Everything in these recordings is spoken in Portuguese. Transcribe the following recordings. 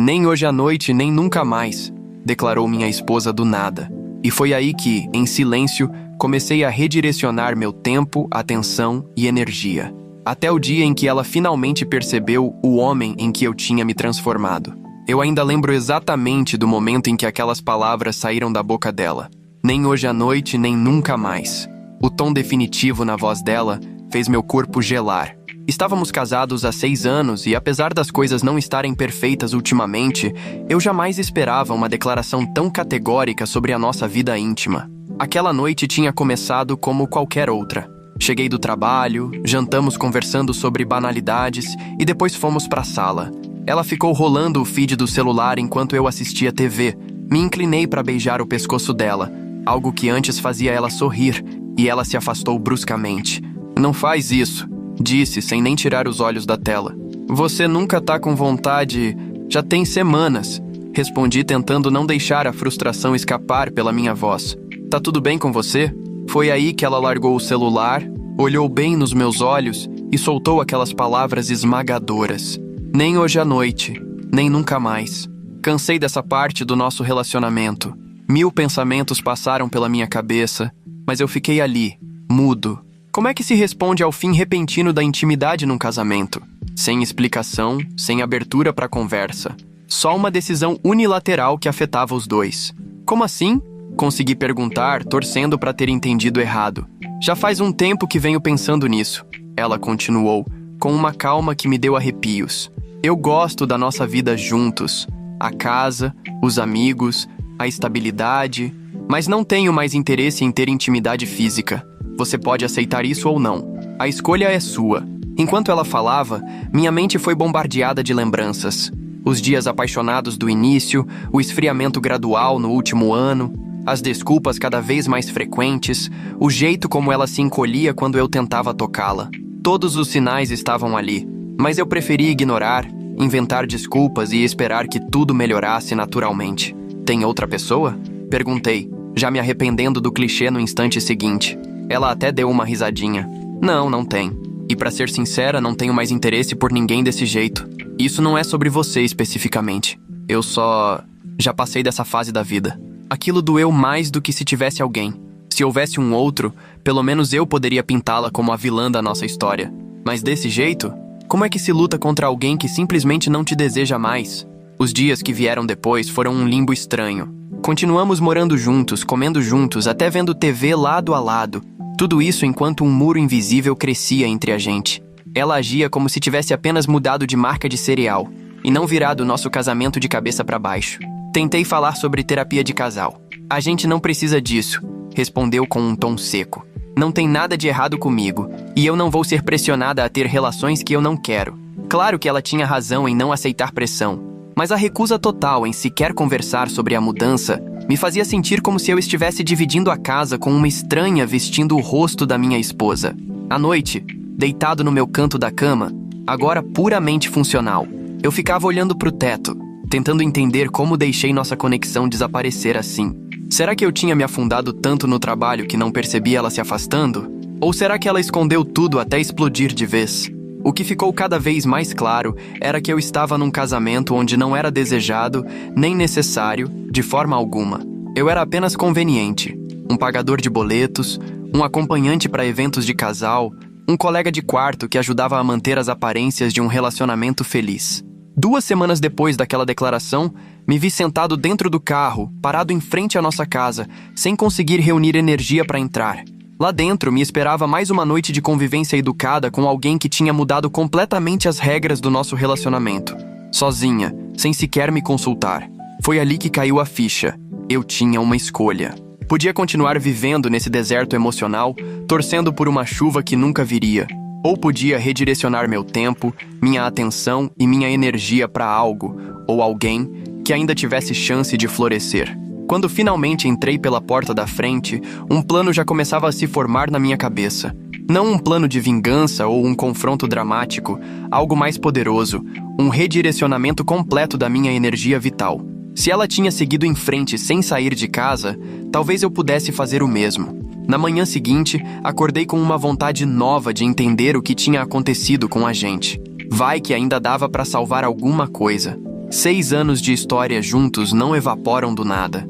Nem hoje à noite, nem nunca mais, declarou minha esposa do nada. E foi aí que, em silêncio, comecei a redirecionar meu tempo, atenção e energia. Até o dia em que ela finalmente percebeu o homem em que eu tinha me transformado. Eu ainda lembro exatamente do momento em que aquelas palavras saíram da boca dela. Nem hoje à noite, nem nunca mais. O tom definitivo na voz dela fez meu corpo gelar. Estávamos casados há 6 anos e, apesar das coisas não estarem perfeitas ultimamente, eu jamais esperava uma declaração tão categórica sobre a nossa vida íntima. Aquela noite tinha começado como qualquer outra. Cheguei do trabalho, jantamos conversando sobre banalidades e depois fomos para a sala. Ela ficou rolando o feed do celular enquanto eu assistia TV. Me inclinei para beijar o pescoço dela, algo que antes fazia ela sorrir, e ela se afastou bruscamente. Não faz isso, disse sem nem tirar os olhos da tela. Você nunca tá com vontade... Já tem semanas, respondi tentando não deixar a frustração escapar pela minha voz. Tá tudo bem com você? Foi aí que ela largou o celular, olhou bem nos meus olhos e soltou aquelas palavras esmagadoras. Nem hoje à noite, nem nunca mais. Cansei dessa parte do nosso relacionamento. 1000 pensamentos passaram pela minha cabeça, mas eu fiquei ali, mudo. Como é que se responde ao fim repentino da intimidade num casamento? Sem explicação, sem abertura para conversa. Só uma decisão unilateral que afetava os dois. Como assim? Consegui perguntar, torcendo para ter entendido errado. Já faz um tempo que venho pensando nisso. Ela continuou, com uma calma que me deu arrepios. Eu gosto da nossa vida juntos. A casa, os amigos, a estabilidade, mas não tenho mais interesse em ter intimidade física. Você pode aceitar isso ou não. A escolha é sua. Enquanto ela falava, minha mente foi bombardeada de lembranças. Os dias apaixonados do início, o esfriamento gradual no último ano, as desculpas cada vez mais frequentes, o jeito como ela se encolhia quando eu tentava tocá-la. Todos os sinais estavam ali, mas eu preferi ignorar, inventar desculpas e esperar que tudo melhorasse naturalmente. Tem outra pessoa? Perguntei, já me arrependendo do clichê no instante seguinte. Ela até deu uma risadinha. Não tem. E pra ser sincera, não tenho mais interesse por ninguém desse jeito. Isso não é sobre você especificamente. Eu só... já passei dessa fase da vida. Aquilo doeu mais do que se tivesse alguém. Se houvesse um outro, pelo menos eu poderia pintá-la como a vilã da nossa história. Mas desse jeito, como é que se luta contra alguém que simplesmente não te deseja mais? Os dias que vieram depois foram um limbo estranho. Continuamos morando juntos, comendo juntos, até vendo TV lado a lado. Tudo isso enquanto um muro invisível crescia entre a gente. Ela agia como se tivesse apenas mudado de marca de cereal, e não virado nosso casamento de cabeça para baixo. Tentei falar sobre terapia de casal. A gente não precisa disso, respondeu com um tom seco. Não tem nada de errado comigo, e eu não vou ser pressionada a ter relações que eu não quero. Claro que ela tinha razão em não aceitar pressão, mas a recusa total em sequer conversar sobre a mudança me fazia sentir como se eu estivesse dividindo a casa com uma estranha vestindo o rosto da minha esposa. À noite, deitado no meu canto da cama, agora puramente funcional, eu ficava olhando para o teto, tentando entender como deixei nossa conexão desaparecer assim. Será que eu tinha me afundado tanto no trabalho que não percebi ela se afastando? Ou será que ela escondeu tudo até explodir de vez? O que ficou cada vez mais claro era que eu estava num casamento onde não era desejado, nem necessário, de forma alguma. Eu era apenas conveniente, um pagador de boletos, um acompanhante para eventos de casal, um colega de quarto que ajudava a manter as aparências de um relacionamento feliz. 2 semanas depois daquela declaração, me vi sentado dentro do carro, parado em frente à nossa casa, sem conseguir reunir energia para entrar. Lá dentro, me esperava mais uma noite de convivência educada com alguém que tinha mudado completamente as regras do nosso relacionamento. Sozinha, sem sequer me consultar. Foi ali que caiu a ficha. Eu tinha uma escolha. Podia continuar vivendo nesse deserto emocional, torcendo por uma chuva que nunca viria. Ou podia redirecionar meu tempo, minha atenção e minha energia para algo, ou alguém, que ainda tivesse chance de florescer. Quando finalmente entrei pela porta da frente, um plano já começava a se formar na minha cabeça. Não um plano de vingança ou um confronto dramático, algo mais poderoso, um redirecionamento completo da minha energia vital. Se ela tinha seguido em frente sem sair de casa, talvez eu pudesse fazer o mesmo. Na manhã seguinte, acordei com uma vontade nova de entender o que tinha acontecido com a gente. Vai que ainda dava para salvar alguma coisa. 6 anos de história juntos não evaporam do nada.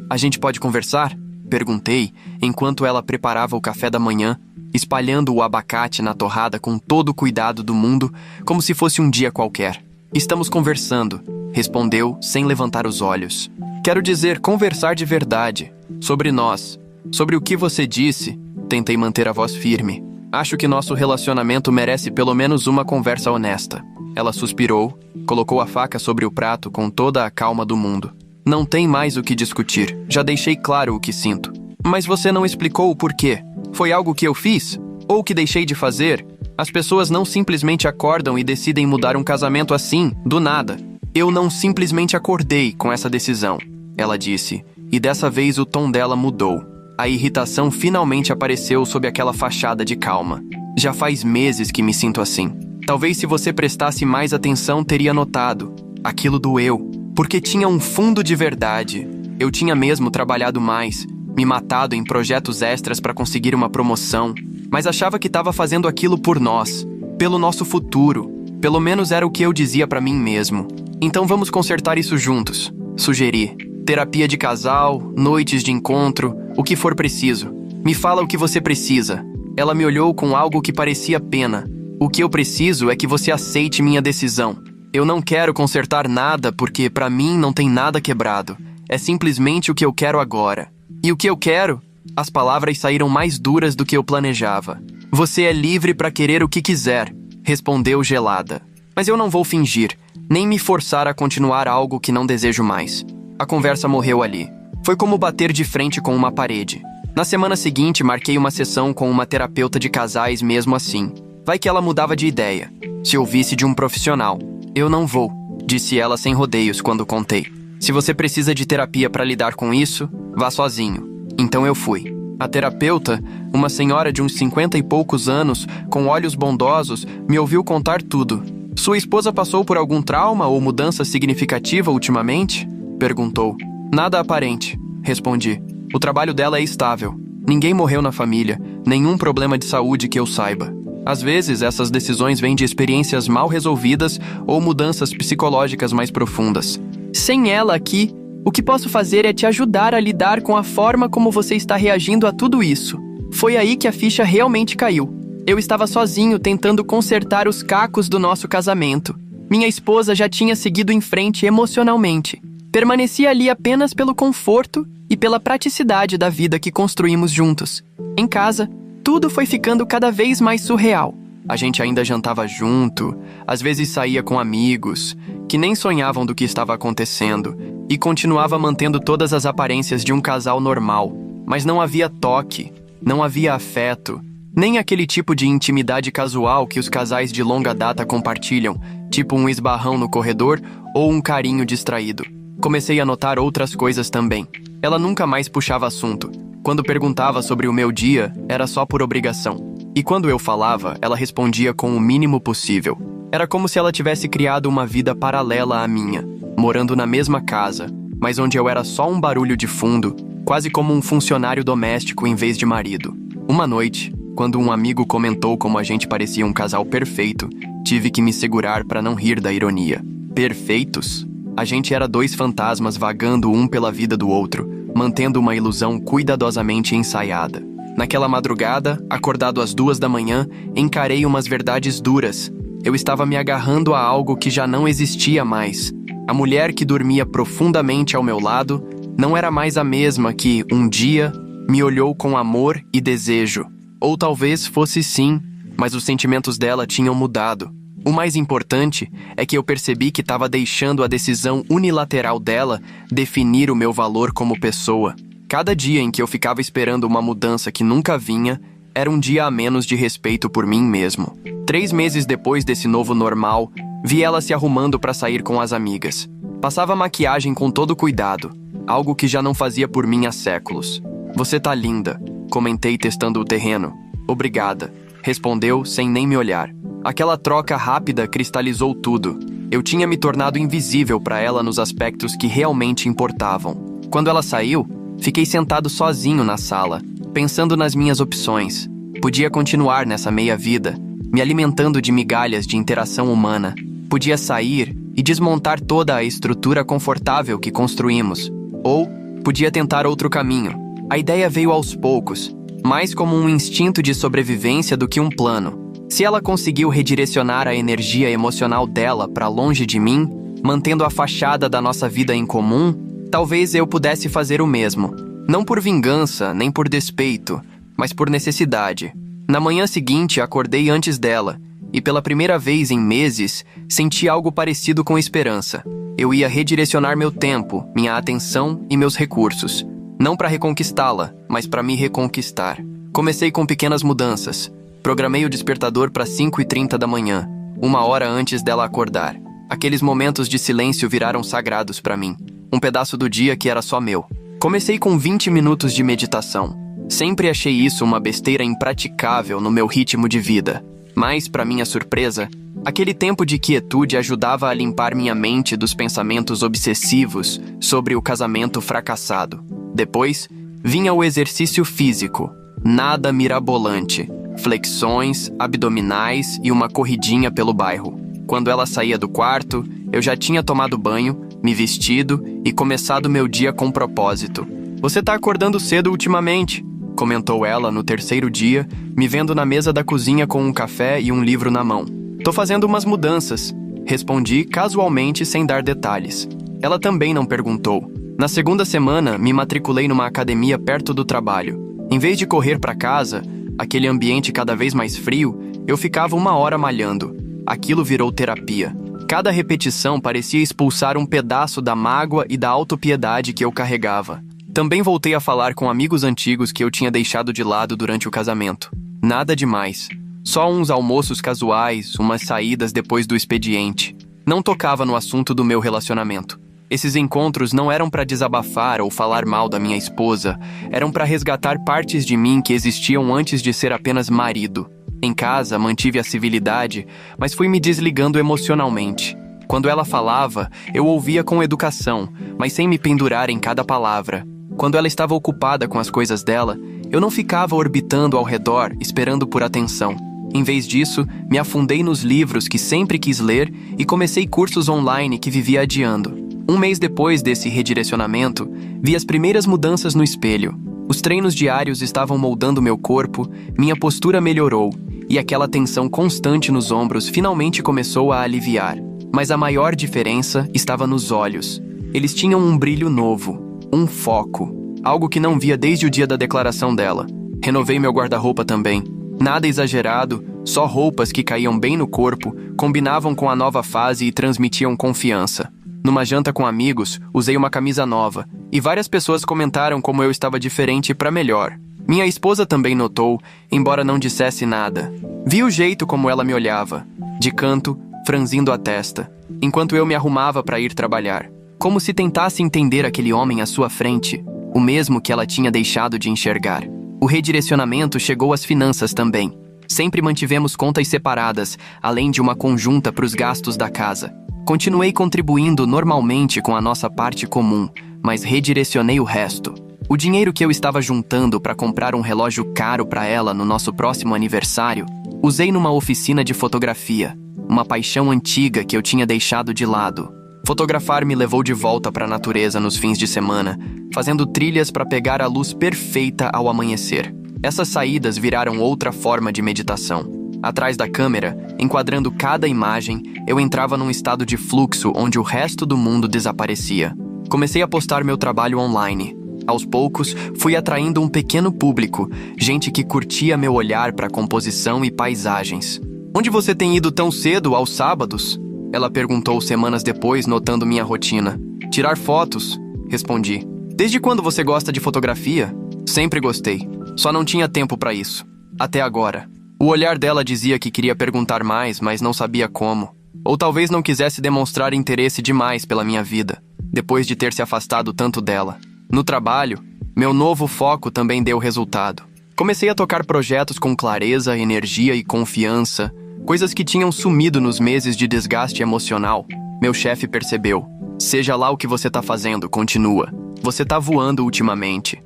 A gente pode conversar? Perguntei, enquanto ela preparava o café da manhã, espalhando o abacate na torrada com todo o cuidado do mundo, como se fosse um dia qualquer. Estamos conversando, respondeu, sem levantar os olhos. Quero dizer, conversar de verdade. Sobre nós. Sobre o que você disse. Tentei manter a voz firme. Acho que nosso relacionamento merece pelo menos uma conversa honesta. Ela suspirou, colocou a faca sobre o prato com toda a calma do mundo. Não tem mais o que discutir. Já deixei claro o que sinto. Mas você não explicou o porquê. Foi algo que eu fiz? Ou que deixei de fazer? As pessoas não simplesmente acordam e decidem mudar um casamento assim, do nada. Eu não simplesmente acordei com essa decisão, ela disse, e dessa vez o tom dela mudou. A irritação finalmente apareceu sob aquela fachada de calma. Já faz meses que me sinto assim. Talvez se você prestasse mais atenção teria notado. Aquilo doeu, porque tinha um fundo de verdade. Eu tinha mesmo trabalhado mais, me matado em projetos extras para conseguir uma promoção, mas achava que estava fazendo aquilo por nós, pelo nosso futuro. Pelo menos era o que eu dizia para mim mesmo. Então vamos consertar isso juntos, sugeri. Terapia de casal, noites de encontro, o que for preciso. Me fala o que você precisa. Ela me olhou com algo que parecia pena. O que eu preciso é que você aceite minha decisão. Eu não quero consertar nada porque para mim não tem nada quebrado. É simplesmente o que eu quero agora. E o que eu quero? As palavras saíram mais duras do que eu planejava. Você é livre para querer o que quiser, respondeu gelada. Mas eu não vou fingir, nem me forçar a continuar algo que não desejo mais. A conversa morreu ali. Foi como bater de frente com uma parede. Na semana seguinte, marquei uma sessão com uma terapeuta de casais mesmo assim. Vai que ela mudava de ideia. Se ouvisse de um profissional. Eu não vou, disse ela sem rodeios quando contei. Se você precisa de terapia para lidar com isso, vá sozinho. Então eu fui. A terapeuta, uma senhora de uns 50 e poucos anos, com olhos bondosos, me ouviu contar tudo. Sua esposa passou por algum trauma ou mudança significativa ultimamente? Perguntou. Nada aparente, respondi. O trabalho dela é estável. Ninguém morreu na família, nenhum problema de saúde que eu saiba. Às vezes, essas decisões vêm de experiências mal resolvidas ou mudanças psicológicas mais profundas. Sem ela aqui, o que posso fazer é te ajudar a lidar com a forma como você está reagindo a tudo isso. Foi aí que a ficha realmente caiu. Eu estava sozinho tentando consertar os cacos do nosso casamento. Minha esposa já tinha seguido em frente emocionalmente. Permaneci ali apenas pelo conforto e pela praticidade da vida que construímos juntos. Em casa, tudo foi ficando cada vez mais surreal. A gente ainda jantava junto, às vezes saía com amigos, que nem sonhavam do que estava acontecendo, e continuava mantendo todas as aparências de um casal normal. Mas não havia toque, não havia afeto, nem aquele tipo de intimidade casual que os casais de longa data compartilham, tipo um esbarrão no corredor ou um carinho distraído. Comecei a notar outras coisas também. Ela nunca mais puxava assunto. Quando perguntava sobre o meu dia, era só por obrigação. E quando eu falava, ela respondia com o mínimo possível. Era como se ela tivesse criado uma vida paralela à minha, morando na mesma casa, mas onde eu era só um barulho de fundo, quase como um funcionário doméstico em vez de marido. Uma noite, quando um amigo comentou como a gente parecia um casal perfeito, tive que me segurar para não rir da ironia. Perfeitos? A gente era dois fantasmas vagando um pela vida do outro, mantendo uma ilusão cuidadosamente ensaiada. Naquela madrugada, acordado às 2 da manhã, encarei umas verdades duras. Eu estava me agarrando a algo que já não existia mais. A mulher que dormia profundamente ao meu lado não era mais a mesma que, um dia, me olhou com amor e desejo. Ou talvez fosse sim, mas os sentimentos dela tinham mudado. O mais importante é que eu percebi que estava deixando a decisão unilateral dela definir o meu valor como pessoa. Cada dia em que eu ficava esperando uma mudança que nunca vinha, era um dia a menos de respeito por mim mesmo. 3 meses depois desse novo normal, vi ela se arrumando para sair com as amigas. Passava maquiagem com todo cuidado, algo que já não fazia por mim há séculos. Você tá linda, comentei testando o terreno. Obrigada, respondeu sem nem me olhar. Aquela troca rápida cristalizou tudo. Eu tinha me tornado invisível para ela nos aspectos que realmente importavam. Quando ela saiu, fiquei sentado sozinho na sala, pensando nas minhas opções. Podia continuar nessa meia-vida, me alimentando de migalhas de interação humana. Podia sair e desmontar toda a estrutura confortável que construímos. Ou podia tentar outro caminho. A ideia veio aos poucos, mais como um instinto de sobrevivência do que um plano. Se ela conseguiu redirecionar a energia emocional dela para longe de mim, mantendo a fachada da nossa vida em comum, talvez eu pudesse fazer o mesmo. Não por vingança, nem por despeito, mas por necessidade. Na manhã seguinte, acordei antes dela, e pela primeira vez em meses, senti algo parecido com esperança. Eu ia redirecionar meu tempo, minha atenção e meus recursos. Não para reconquistá-la, mas para me reconquistar. Comecei com pequenas mudanças. Programei o despertador para 5h30 da manhã, 1 hora antes dela acordar. Aqueles momentos de silêncio viraram sagrados para mim. Um pedaço do dia que era só meu. Comecei com 20 minutos de meditação. Sempre achei isso uma besteira impraticável no meu ritmo de vida. Mas, para minha surpresa, aquele tempo de quietude ajudava a limpar minha mente dos pensamentos obsessivos sobre o casamento fracassado. Depois, vinha o exercício físico. Nada mirabolante. Flexões, abdominais e uma corridinha pelo bairro. Quando ela saía do quarto, eu já tinha tomado banho, me vestido e começado meu dia com propósito. "Você tá acordando cedo ultimamente", comentou ela no terceiro dia, me vendo na mesa da cozinha com um café e um livro na mão. "Tô fazendo umas mudanças", respondi casualmente sem dar detalhes. Ela também não perguntou. Na segunda semana, me matriculei numa academia perto do trabalho. Em vez de correr para casa, aquele ambiente cada vez mais frio, eu ficava 1 hora malhando. Aquilo virou terapia. Cada repetição parecia expulsar um pedaço da mágoa e da autopiedade que eu carregava. Também voltei a falar com amigos antigos que eu tinha deixado de lado durante o casamento. Nada demais. Só uns almoços casuais, umas saídas depois do expediente. Não tocava no assunto do meu relacionamento. Esses encontros não eram para desabafar ou falar mal da minha esposa, eram para resgatar partes de mim que existiam antes de ser apenas marido. Em casa, mantive a civilidade, mas fui me desligando emocionalmente. Quando ela falava, eu ouvia com educação, mas sem me pendurar em cada palavra. Quando ela estava ocupada com as coisas dela, eu não ficava orbitando ao redor, esperando por atenção. Em vez disso, me afundei nos livros que sempre quis ler e comecei cursos online que vivia adiando. 1 mês depois desse redirecionamento, vi as primeiras mudanças no espelho. Os treinos diários estavam moldando meu corpo, minha postura melhorou, e aquela tensão constante nos ombros finalmente começou a aliviar. Mas a maior diferença estava nos olhos. Eles tinham um brilho novo, um foco, algo que não via desde o dia da declaração dela. Renovei meu guarda-roupa também. Nada exagerado, só roupas que caíam bem no corpo, combinavam com a nova fase e transmitiam confiança. Numa janta com amigos, usei uma camisa nova, e várias pessoas comentaram como eu estava diferente para melhor. Minha esposa também notou, embora não dissesse nada. Vi o jeito como ela me olhava, de canto, franzindo a testa, enquanto eu me arrumava para ir trabalhar. Como se tentasse entender aquele homem à sua frente, o mesmo que ela tinha deixado de enxergar. O redirecionamento chegou às finanças também. Sempre mantivemos contas separadas, além de uma conjunta para os gastos da casa. Continuei contribuindo normalmente com a nossa parte comum, mas redirecionei o resto. O dinheiro que eu estava juntando para comprar um relógio caro para ela no nosso próximo aniversário, usei numa oficina de fotografia, uma paixão antiga que eu tinha deixado de lado. Fotografar me levou de volta para a natureza nos fins de semana, fazendo trilhas para pegar a luz perfeita ao amanhecer. Essas saídas viraram outra forma de meditação. Atrás da câmera, enquadrando cada imagem, eu entrava num estado de fluxo onde o resto do mundo desaparecia. Comecei a postar meu trabalho online. Aos poucos, fui atraindo um pequeno público, gente que curtia meu olhar para composição e paisagens. "Onde você tem ido tão cedo, aos sábados?" Ela perguntou semanas depois, notando minha rotina. "Tirar fotos", respondi. "Desde quando você gosta de fotografia?" "Sempre gostei. Só não tinha tempo para isso. Até agora." O olhar dela dizia que queria perguntar mais, mas não sabia como. Ou talvez não quisesse demonstrar interesse demais pela minha vida, depois de ter se afastado tanto dela. No trabalho, meu novo foco também deu resultado. Comecei a tocar projetos com clareza, energia e confiança, coisas que tinham sumido nos meses de desgaste emocional. Meu chefe percebeu. "Seja lá o que você tá fazendo, continua. Você tá voando ultimamente."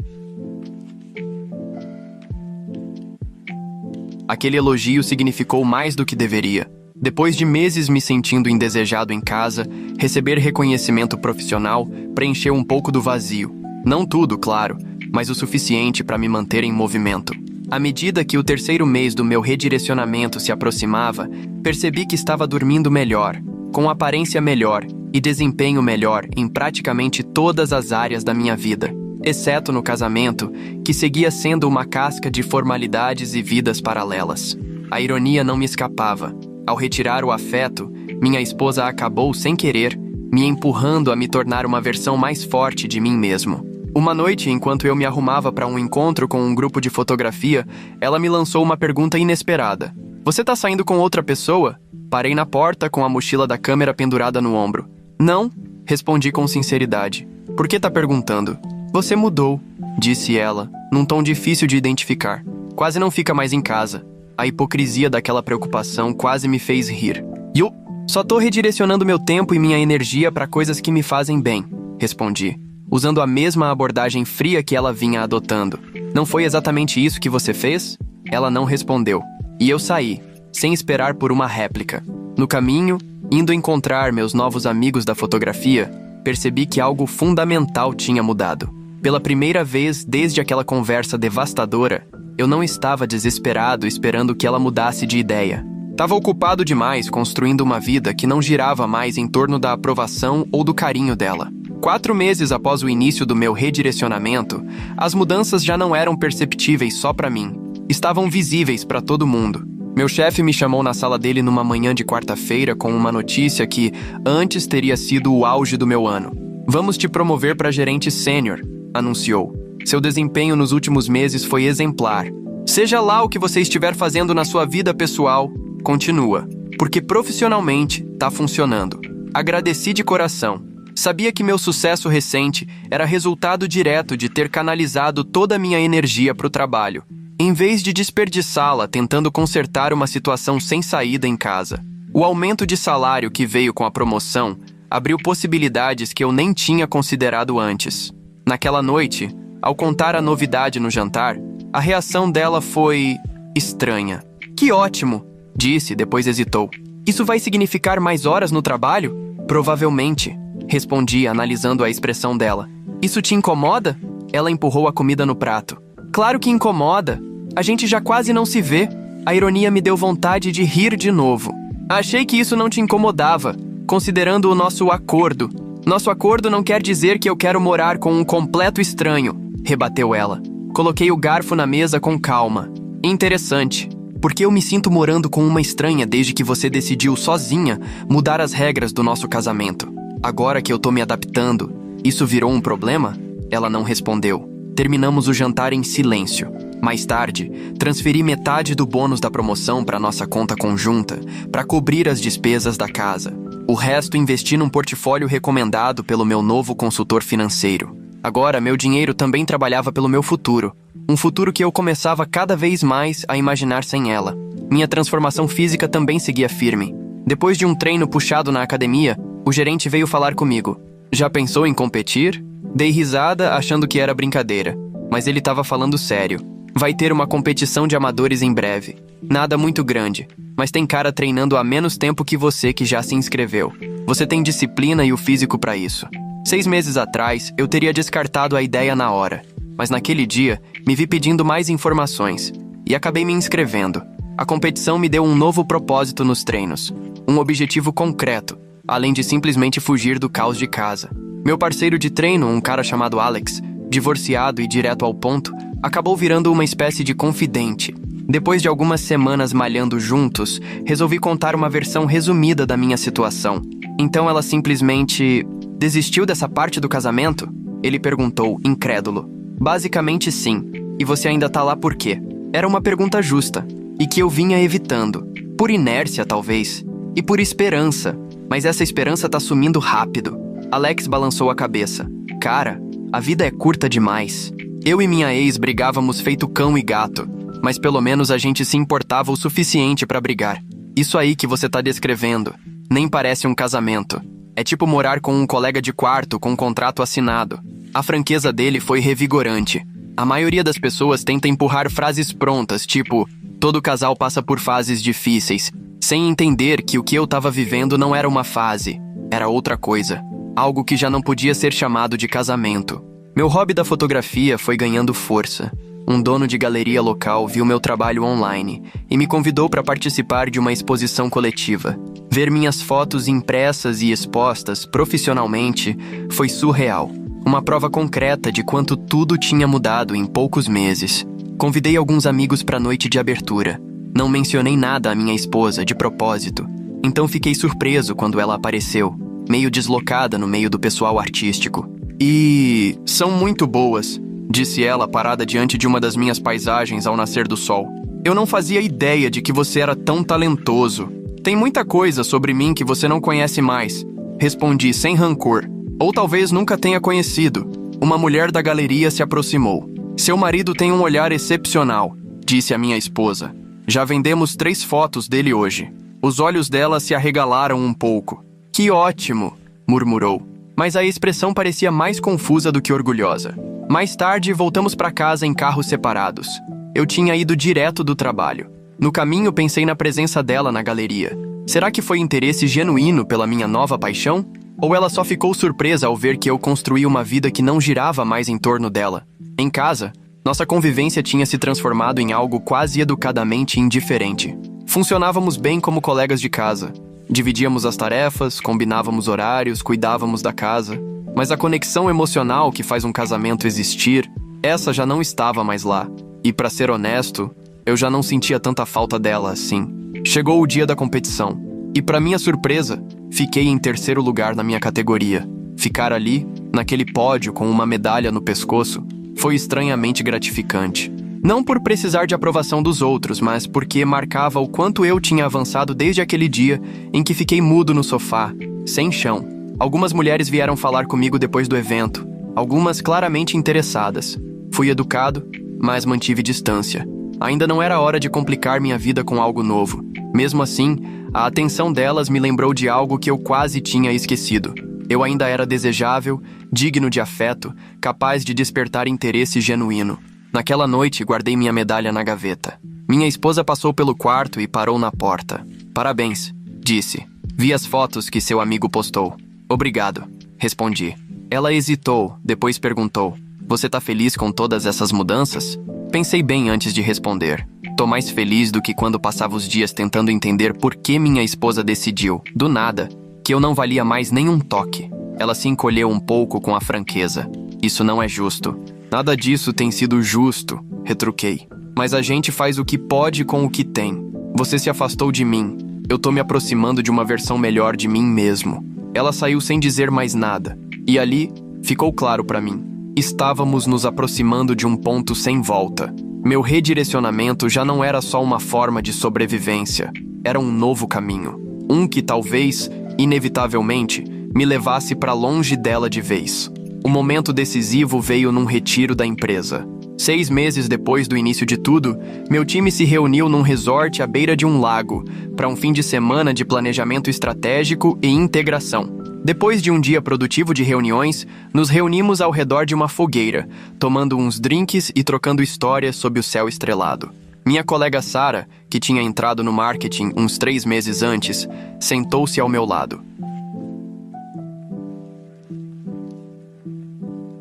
Aquele elogio significou mais do que deveria. Depois de meses me sentindo indesejado em casa, receber reconhecimento profissional preencheu um pouco do vazio. Não tudo, claro, mas o suficiente para me manter em movimento. À medida que o terceiro mês do meu redirecionamento se aproximava, percebi que estava dormindo melhor, com aparência melhor e desempenho melhor em praticamente todas as áreas da minha vida, exceto no casamento, que seguia sendo uma casca de formalidades e vidas paralelas. A ironia não me escapava. Ao retirar o afeto, minha esposa acabou, sem querer, me empurrando a me tornar uma versão mais forte de mim mesmo. Uma noite, enquanto eu me arrumava para um encontro com um grupo de fotografia, ela me lançou uma pergunta inesperada. Você tá saindo com outra pessoa? Parei na porta com a mochila da câmera pendurada no ombro. Não, respondi com sinceridade. Por que tá perguntando? Você mudou, disse ela, num tom difícil de identificar. Quase não fica mais em casa. A hipocrisia daquela preocupação quase me fez rir. Eu só tô redirecionando meu tempo e minha energia para coisas que me fazem bem, respondi, usando a mesma abordagem fria que ela vinha adotando. Não foi exatamente isso que você fez? Ela não respondeu. E eu saí, sem esperar por uma réplica. No caminho, indo encontrar meus novos amigos da fotografia, percebi que algo fundamental tinha mudado. Pela primeira vez desde aquela conversa devastadora, eu não estava desesperado esperando que ela mudasse de ideia. Estava ocupado demais construindo uma vida que não girava mais em torno da aprovação ou do carinho dela. 4 meses após o início do meu redirecionamento, as mudanças já não eram perceptíveis só para mim. Estavam visíveis para todo mundo. Meu chefe me chamou na sala dele numa manhã de quarta-feira com uma notícia que antes teria sido o auge do meu ano. Vamos te promover para gerente sênior, anunciou. Seu desempenho nos últimos meses foi exemplar. Seja lá o que você estiver fazendo na sua vida pessoal, continua, porque profissionalmente tá funcionando. Agradeci de coração. Sabia que meu sucesso recente era resultado direto de ter canalizado toda a minha energia para o trabalho, em vez de desperdiçá-la tentando consertar uma situação sem saída em casa. O aumento de salário que veio com a promoção abriu possibilidades que eu nem tinha considerado antes. Naquela noite, ao contar a novidade no jantar, a reação dela foi estranha. Que ótimo, disse, depois hesitou. Isso vai significar mais horas no trabalho? Provavelmente, respondi, analisando a expressão dela. Isso te incomoda? Ela empurrou a comida no prato. Claro que incomoda. A gente já quase não se vê. A ironia me deu vontade de rir de novo. Achei que isso não te incomodava, considerando o nosso acordo. Nosso acordo não quer dizer que eu quero morar com um completo estranho, rebateu ela. Coloquei o garfo na mesa com calma. Interessante, porque eu me sinto morando com uma estranha desde que você decidiu sozinha mudar as regras do nosso casamento. Agora que eu tô me adaptando, isso virou um problema? Ela não respondeu. Terminamos o jantar em silêncio. Mais tarde, transferi metade do bônus da promoção para nossa conta conjunta, para cobrir as despesas da casa. O resto investi num portfólio recomendado pelo meu novo consultor financeiro. Agora, meu dinheiro também trabalhava pelo meu futuro. Um futuro que eu começava cada vez mais a imaginar sem ela. Minha transformação física também seguia firme. Depois de um treino puxado na academia, o gerente veio falar comigo. Já pensou em competir? Dei risada achando que era brincadeira, mas ele estava falando sério. Vai ter uma competição de amadores em breve. Nada muito grande, mas tem cara treinando há menos tempo que você que já se inscreveu. Você tem disciplina e o físico para isso. 6 meses atrás, eu teria descartado a ideia na hora, mas naquele dia, me vi pedindo mais informações e acabei me inscrevendo. A competição me deu um novo propósito nos treinos, um objetivo concreto, além de simplesmente fugir do caos de casa. Meu parceiro de treino, um cara chamado Alex, divorciado e direto ao ponto, acabou virando uma espécie de confidente. Depois de algumas semanas malhando juntos, resolvi contar uma versão resumida da minha situação. Então ela simplesmente... Desistiu dessa parte do casamento? Ele perguntou, incrédulo. Basicamente sim. E você ainda tá lá por quê? Era uma pergunta justa, e que eu vinha evitando. Por inércia, talvez. E por esperança. Mas essa esperança tá sumindo rápido. Alex balançou a cabeça. Cara, a vida é curta demais. Eu e minha ex brigávamos feito cão e gato, mas pelo menos a gente se importava o suficiente pra brigar. Isso aí que você tá descrevendo nem parece um casamento. É tipo morar com um colega de quarto com um contrato assinado. A franqueza dele foi revigorante. A maioria das pessoas tenta empurrar frases prontas, tipo, Todo casal passa por fases difíceis, sem entender que o que eu estava vivendo não era uma fase, era outra coisa. Algo que já não podia ser chamado de casamento. Meu hobby da fotografia foi ganhando força. Um dono de galeria local viu meu trabalho online e me convidou para participar de uma exposição coletiva. Ver minhas fotos impressas e expostas profissionalmente foi surreal. Uma prova concreta de quanto tudo tinha mudado em poucos meses. Convidei alguns amigos para a noite de abertura. Não mencionei nada à minha esposa, de propósito. Então fiquei surpreso quando ela apareceu, meio deslocada no meio do pessoal artístico. "E são muito boas", disse ela parada diante de uma das minhas paisagens ao nascer do sol. "Eu não fazia ideia de que você era tão talentoso. Tem muita coisa sobre mim que você não conhece mais", respondi sem rancor. Ou talvez nunca tenha conhecido. Uma mulher da galeria se aproximou. "Seu marido tem um olhar excepcional", disse a minha esposa. "Já vendemos 3 fotos dele hoje." Os olhos dela se arregalaram um pouco. "Que ótimo", murmurou. Mas a expressão parecia mais confusa do que orgulhosa. Mais tarde, voltamos para casa em carros separados. Eu tinha ido direto do trabalho. No caminho, pensei na presença dela na galeria. Será que foi interesse genuíno pela minha nova paixão? Ou ela só ficou surpresa ao ver que eu construí uma vida que não girava mais em torno dela? Em casa, nossa convivência tinha se transformado em algo quase educadamente indiferente. Funcionávamos bem como colegas de casa. Dividíamos as tarefas, combinávamos horários, cuidávamos da casa. Mas a conexão emocional que faz um casamento existir, essa já não estava mais lá. E, para ser honesto, eu já não sentia tanta falta dela assim. Chegou o dia da competição. E, para minha surpresa, fiquei em 3º lugar na minha categoria. Ficar ali, naquele pódio com uma medalha no pescoço, foi estranhamente gratificante. Não por precisar de aprovação dos outros, mas porque marcava o quanto eu tinha avançado desde aquele dia em que fiquei mudo no sofá, sem chão. Algumas mulheres vieram falar comigo depois do evento, algumas claramente interessadas. Fui educado, mas mantive distância. Ainda não era hora de complicar minha vida com algo novo. Mesmo assim, a atenção delas me lembrou de algo que eu quase tinha esquecido. Eu ainda era desejável, digno de afeto, capaz de despertar interesse genuíno. Naquela noite, guardei minha medalha na gaveta. Minha esposa passou pelo quarto e parou na porta. "Parabéns", disse. "Vi as fotos que seu amigo postou." "Obrigado", respondi. Ela hesitou, depois perguntou: "Você tá feliz com todas essas mudanças?" Pensei bem antes de responder. Tô mais feliz do que quando passava os dias tentando entender por que minha esposa decidiu, do nada, que eu não valia mais nenhum toque. Ela se encolheu um pouco com a franqueza. "Isso não é justo." "Nada disso tem sido justo", retruquei. "Mas a gente faz o que pode com o que tem. Você se afastou de mim. Eu tô me aproximando de uma versão melhor de mim mesmo." Ela saiu sem dizer mais nada. E ali, ficou claro para mim. Estávamos nos aproximando de um ponto sem volta. Meu redirecionamento já não era só uma forma de sobrevivência. Era um novo caminho. Um que talvez, inevitavelmente, me levasse para longe dela de vez. O momento decisivo veio num retiro da empresa. 6 meses depois do início de tudo, meu time se reuniu num resort à beira de um lago, para um fim de semana de planejamento estratégico e integração. Depois de um dia produtivo de reuniões, nos reunimos ao redor de uma fogueira, tomando uns drinks e trocando histórias sob o céu estrelado. Minha colega Sara, que tinha entrado no marketing uns 3 meses antes, sentou-se ao meu lado.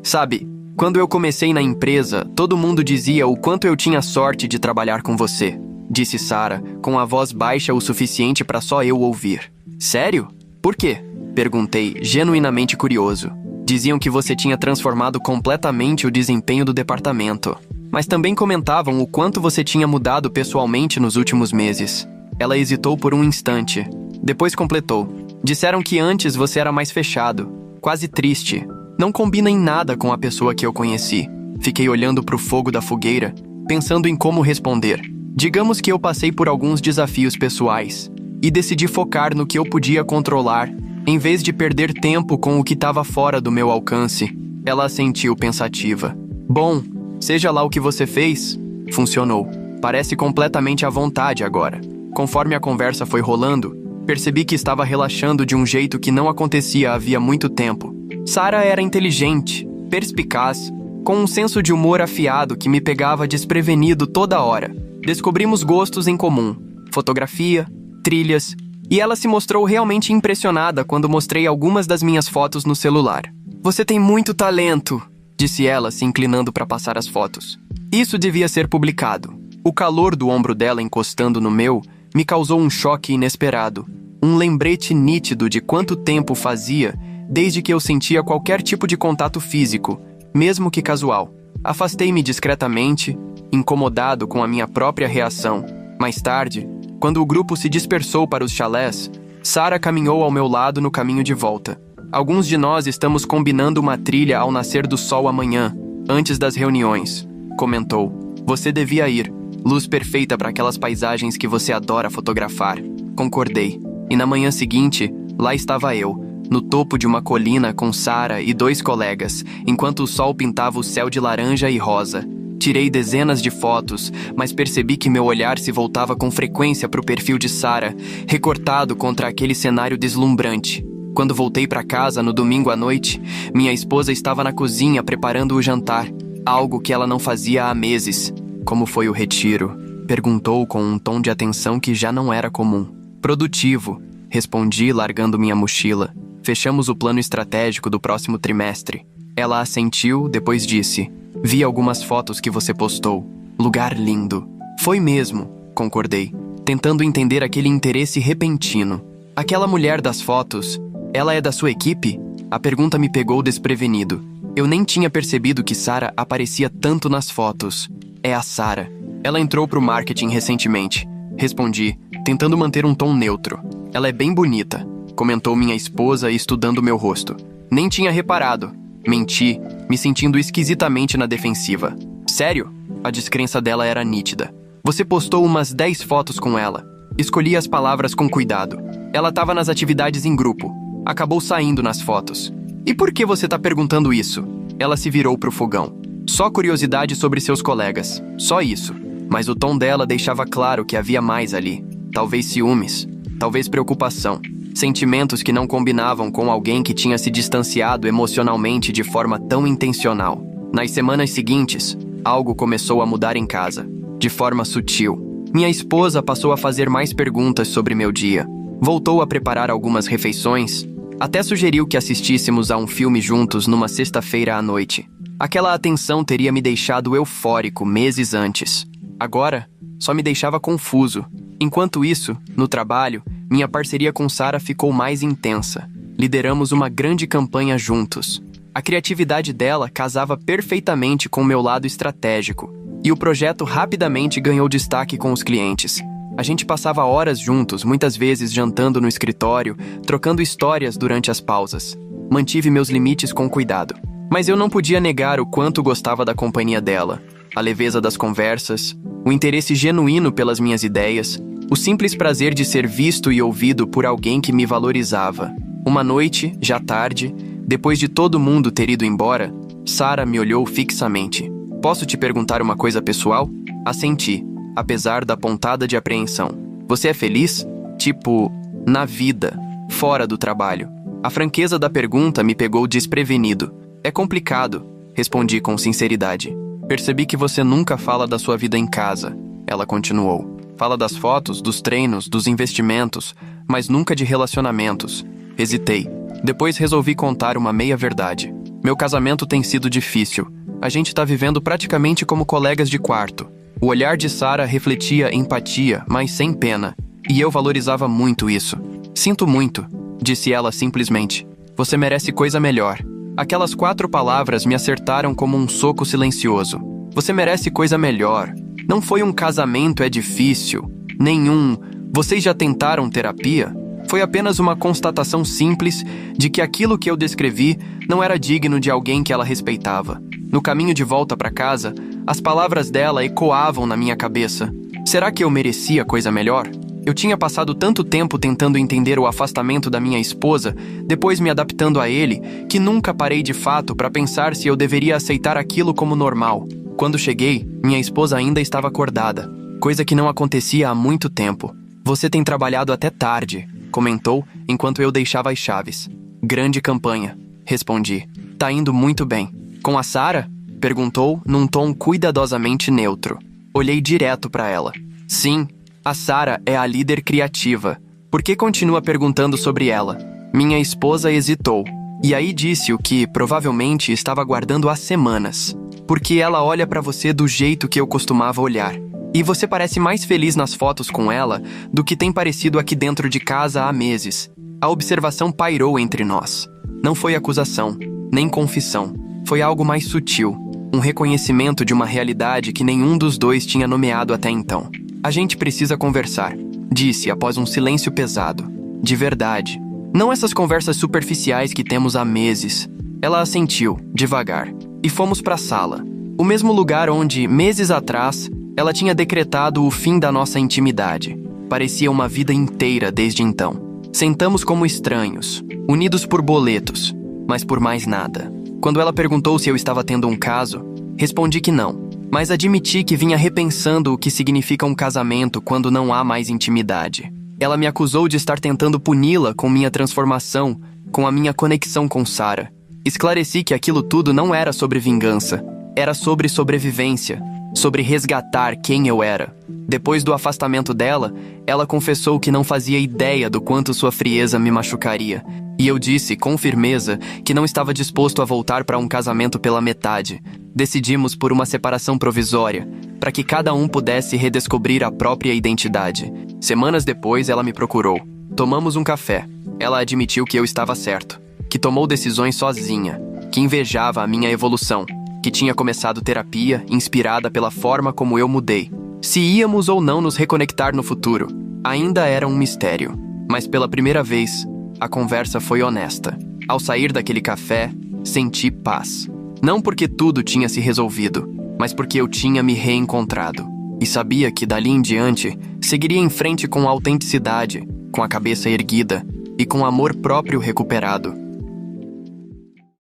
"Sabe, quando eu comecei na empresa, todo mundo dizia o quanto eu tinha sorte de trabalhar com você", disse Sara, com a voz baixa o suficiente para só eu ouvir. "Sério? Por quê?", perguntei, genuinamente curioso. "Diziam que você tinha transformado completamente o desempenho do departamento. Mas também comentavam o quanto você tinha mudado pessoalmente nos últimos meses." Ela hesitou por um instante. Depois completou. "Disseram que antes você era mais fechado, quase triste. Não combina em nada com a pessoa que eu conheci." Fiquei olhando para o fogo da fogueira, pensando em como responder. Digamos que eu passei por alguns desafios pessoais e decidi focar no que eu podia controlar, em vez de perder tempo com o que estava fora do meu alcance. Ela assentiu pensativa. "Bom, seja lá o que você fez, funcionou. Parece completamente à vontade agora." Conforme a conversa foi rolando, percebi que estava relaxando de um jeito que não acontecia havia muito tempo. Sara era inteligente, perspicaz, com um senso de humor afiado que me pegava desprevenido toda hora. Descobrimos gostos em comum: fotografia, trilhas, e ela se mostrou realmente impressionada quando mostrei algumas das minhas fotos no celular. "Você tem muito talento", disse ela, se inclinando para passar as fotos. Isso devia ser publicado. O calor do ombro dela encostando no meu me causou um choque inesperado, um lembrete nítido de quanto tempo fazia desde que eu sentia qualquer tipo de contato físico, mesmo que casual. Afastei-me discretamente, incomodado com a minha própria reação. Mais tarde, quando o grupo se dispersou para os chalés, Sarah caminhou ao meu lado no caminho de volta. "Alguns de nós estamos combinando uma trilha ao nascer do sol amanhã, antes das reuniões", comentou. "Você devia ir. Luz perfeita para aquelas paisagens que você adora fotografar." Concordei. E na manhã seguinte, lá estava eu, no topo de uma colina com Sarah e 2 colegas, enquanto o sol pintava o céu de laranja e rosa. Tirei dezenas de fotos, mas percebi que meu olhar se voltava com frequência para o perfil de Sarah, recortado contra aquele cenário deslumbrante. Quando voltei para casa no domingo à noite, minha esposa estava na cozinha preparando o jantar, algo que ela não fazia há meses. "Como foi o retiro?", perguntou com um tom de atenção que já não era comum. "Produtivo", respondi, largando minha mochila. "Fechamos o plano estratégico do próximo trimestre." Ela assentiu, depois disse: "Vi algumas fotos que você postou. Lugar lindo." "Foi mesmo", concordei, tentando entender aquele interesse repentino. "Aquela mulher das fotos, ela é da sua equipe?" A pergunta me pegou desprevenido. Eu nem tinha percebido que Sarah aparecia tanto nas fotos. "É a Sarah. Ela entrou pro marketing recentemente", respondi, tentando manter um tom neutro. "Ela é bem bonita", comentou minha esposa estudando meu rosto. "Nem tinha reparado." Menti, me sentindo esquisitamente na defensiva. "Sério?" A descrença dela era nítida. "Você postou umas 10 fotos com ela." Escolhi as palavras com cuidado. "Ela estava nas atividades em grupo. Acabou saindo nas fotos." "E por que você tá perguntando isso?" Ela se virou pro fogão. "Só curiosidade sobre seus colegas. Só isso." Mas o tom dela deixava claro que havia mais ali. Talvez ciúmes. Talvez preocupação. Sentimentos que não combinavam com alguém que tinha se distanciado emocionalmente de forma tão intencional. Nas semanas seguintes, algo começou a mudar em casa, de forma sutil. Minha esposa passou a fazer mais perguntas sobre meu dia. Voltou a preparar algumas refeições. Até sugeriu que assistíssemos a um filme juntos numa sexta-feira à noite. Aquela atenção teria me deixado eufórico meses antes. Agora, só me deixava confuso. Enquanto isso, no trabalho, minha parceria com Sarah ficou mais intensa. Lideramos uma grande campanha juntos. A criatividade dela casava perfeitamente com o meu lado estratégico, e o projeto rapidamente ganhou destaque com os clientes. A gente passava horas juntos, muitas vezes jantando no escritório, trocando histórias durante as pausas. Mantive meus limites com cuidado. Mas eu não podia negar o quanto gostava da companhia dela. A leveza das conversas, o interesse genuíno pelas minhas ideias, o simples prazer de ser visto e ouvido por alguém que me valorizava. Uma noite, já tarde, depois de todo mundo ter ido embora, Sarah me olhou fixamente. "Posso te perguntar uma coisa pessoal?" Assenti, apesar da pontada de apreensão. "Você é feliz? Tipo, na vida, fora do trabalho?" A franqueza da pergunta me pegou desprevenido. "É complicado", respondi com sinceridade. "Percebi que você nunca fala da sua vida em casa", ela continuou. "Fala das fotos, dos treinos, dos investimentos, mas nunca de relacionamentos." Hesitei. Depois resolvi contar uma meia-verdade. "Meu casamento tem sido difícil. A gente tá vivendo praticamente como colegas de quarto." O olhar de Sarah refletia empatia, mas sem pena. E eu valorizava muito isso. "Sinto muito", disse ela simplesmente. "Você merece coisa melhor." Aquelas 4 palavras me acertaram como um soco silencioso. "Você merece coisa melhor." Não foi um casamento é difícil. Nenhum "vocês já tentaram terapia?" Foi apenas uma constatação simples de que aquilo que eu descrevi não era digno de alguém que ela respeitava. No caminho de volta para casa, as palavras dela ecoavam na minha cabeça. Será que eu merecia coisa melhor? Eu tinha passado tanto tempo tentando entender o afastamento da minha esposa, depois me adaptando a ele, que nunca parei de fato para pensar se eu deveria aceitar aquilo como normal. Quando cheguei, minha esposa ainda estava acordada, coisa que não acontecia há muito tempo. "Você tem trabalhado até tarde", comentou enquanto eu deixava as chaves. "Grande campanha", respondi. "Tá indo muito bem." "Com a Sarah?", perguntou num tom cuidadosamente neutro. Olhei direto para ela. Sim, a Sarah é a líder criativa. Por que continua perguntando sobre ela? Minha esposa hesitou. E aí disse o que provavelmente estava guardando há semanas. Porque ela olha para você do jeito que eu costumava olhar. E você parece mais feliz nas fotos com ela do que tem parecido aqui dentro de casa há meses. A observação pairou entre nós. Não foi acusação, nem confissão. Foi algo mais sutil. Um reconhecimento de uma realidade que nenhum dos dois tinha nomeado até então. A gente precisa conversar, disse após um silêncio pesado. De verdade. Não essas conversas superficiais que temos há meses. Ela assentiu, devagar. E fomos para a sala. O mesmo lugar onde, meses atrás, ela tinha decretado o fim da nossa intimidade. Parecia uma vida inteira desde então. Sentamos como estranhos, unidos por boletos, mas por mais nada. Quando ela perguntou se eu estava tendo um caso, respondi que não, mas admiti que vinha repensando o que significa um casamento quando não há mais intimidade. Ela me acusou de estar tentando puni-la com minha transformação, com a minha conexão com Sarah. Esclareci que aquilo tudo não era sobre vingança, era sobre sobrevivência, sobre resgatar quem eu era. Depois do afastamento dela, ela confessou que não fazia ideia do quanto sua frieza me machucaria. E eu disse, com firmeza, que não estava disposto a voltar para um casamento pela metade. Decidimos por uma separação provisória, para que cada um pudesse redescobrir a própria identidade. Semanas depois, ela me procurou. Tomamos um café. Ela admitiu que eu estava certo, que tomou decisões sozinha, que invejava a minha evolução, que tinha começado terapia inspirada pela forma como eu mudei. Se íamos ou não nos reconectar no futuro, ainda era um mistério. Mas pela primeira vez, a conversa foi honesta. Ao sair daquele café, senti paz. Não porque tudo tinha se resolvido, mas porque eu tinha me reencontrado. E sabia que dali em diante, seguiria em frente com autenticidade, com a cabeça erguida e com amor próprio recuperado.